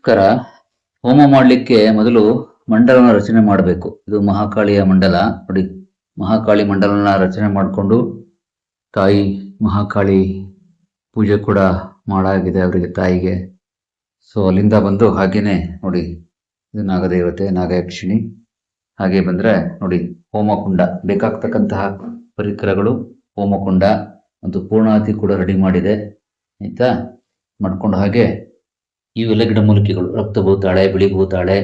ನಮಸ್ಕಾರ. ಹೋಮ ಮಾಡಲಿಕ್ಕೆ ಮೊದಲು ಮಂಡಲನ ರಚನೆ ಮಾಡಬೇಕು. ಇದು ಮಹಾಕಾಳಿಯ ಮಂಡಲ ನೋಡಿ. ಮಹಾಕಾಳಿ ಮಂಡಲನ ರಚನೆ ಮಾಡಿಕೊಂಡು ತಾಯಿ ಮಹಾಕಾಳಿ ಪೂಜೆ ಕೂಡ ಮಾಡಾಗಿದೆ ಅವರಿಗೆ, ತಾಯಿಗೆ. ಸೊ ಅಲ್ಲಿಂದ ಬಂದು ಹಾಗೇನೆ ನೋಡಿ, ಇದು ನಾಗದೇವತೆ, ನಾಗಯಕ್ಷಿಣಿ. ಹಾಗೆ ಬಂದ್ರೆ ನೋಡಿ, ಹೋಮಕುಂಡ ಬೇಕಾಗ್ತಕ್ಕಂತಹ ಪರಿಕರಗಳು, ಹೋಮಕುಂಡ ಮತ್ತು ಪೂರ್ಣಾಹುತಿ ಕೂಡ ರೆಡಿ ಮಾಡಿದೆ ಆಯ್ತಾ. ಮಾಡ್ಕೊಂಡು ಹಾಗೆ ಇವೆಲ್ಲ ಗಿಡಮೂಲಿಕೆಗಳು, ರಕ್ತ ಭೂತಾಳೆ, ಬಿಳಿ ಭೂತಾಳೆ,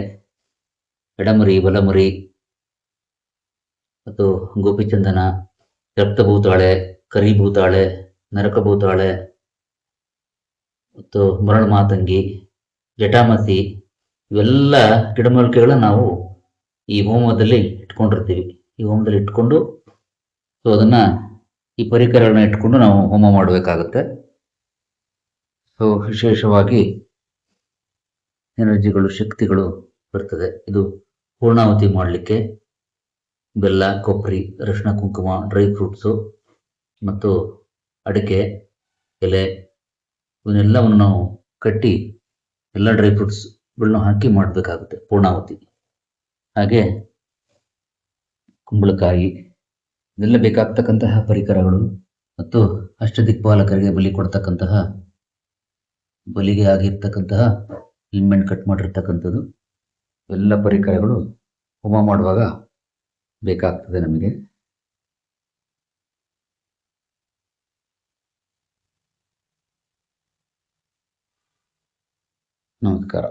ಎಡಮರಿ, ಬಲಮರಿ ಮತ್ತು ಗೋಪಿಚಂದನ, ರಕ್ತ ಭೂತಾಳೆ, ಕರಿ ಭೂತಾಳೆ, ನರಕ ಭೂತಾಳೆ ಮತ್ತು ಮರಳು ಮಾತಂಗಿ, ಜಟಾಮಸಿ, ಇವೆಲ್ಲ ಗಿಡಮೂಲಿಕೆಗಳನ್ನ ನಾವು ಈ ಹೋಮದಲ್ಲಿ ಇಟ್ಕೊಂಡಿರ್ತೀವಿ. ಈ ಹೋಮದಲ್ಲಿ ಇಟ್ಕೊಂಡು ಸೊ ಅದನ್ನ, ಈ ಪರಿಕರಗಳನ್ನ ಇಟ್ಕೊಂಡು ನಾವು ಹೋಮ ಮಾಡಬೇಕಾಗುತ್ತೆ. ಸೊ ವಿಶೇಷವಾಗಿ ಎನರ್ಜಿಗಳು, ಶಕ್ತಿಗಳು ಬರ್ತದೆ. ಇದು ಪೂರ್ಣಾಹುತಿ ಮಾಡಲಿಕ್ಕೆ ಬೆಲ್ಲ, ಕೊಬ್ಬರಿ, ಅರಿಶಿಣ, ಕುಂಕುಮ, ಡ್ರೈ ಫ್ರೂಟ್ಸು ಮತ್ತು ಅಡಿಕೆ ಎಲೆ ಇವನ್ನೆಲ್ಲವನ್ನು ನಾವು ಕಟ್ಟಿ ಎಲ್ಲ ಡ್ರೈ ಫ್ರೂಟ್ಸ್ಗಳನ್ನ ಹಾಕಿ ಮಾಡಬೇಕಾಗುತ್ತೆ ಪೂರ್ಣಾಹುತಿ. ಹಾಗೆ ಕುಂಬಳಕಾಯಿ, ಇದೆಲ್ಲ ಬೇಕಾಗ್ತಕ್ಕಂತಹ ಪರಿಕರಗಳು ಮತ್ತು ಅಷ್ಟದಿಕ್ಪಾಲಕರಿಗೆ ಬಲಿ ಕೊಡ್ತಕ್ಕಂತಹ, ಬಲಿಗೆ ಆಗಿರ್ತಕ್ಕಂತಹ ಲಿಂಬೆಣ್ಣು ಕಟ್ ಮಾಡಿರ್ತಕ್ಕಂಥದ್ದು, ಎಲ್ಲ ಪರಿಕರಗಳು ಹೋಮ ಮಾಡುವಾಗ ಬೇಕಾಗ್ತದೆ ನಮಗೆ. ನಮಸ್ಕಾರ.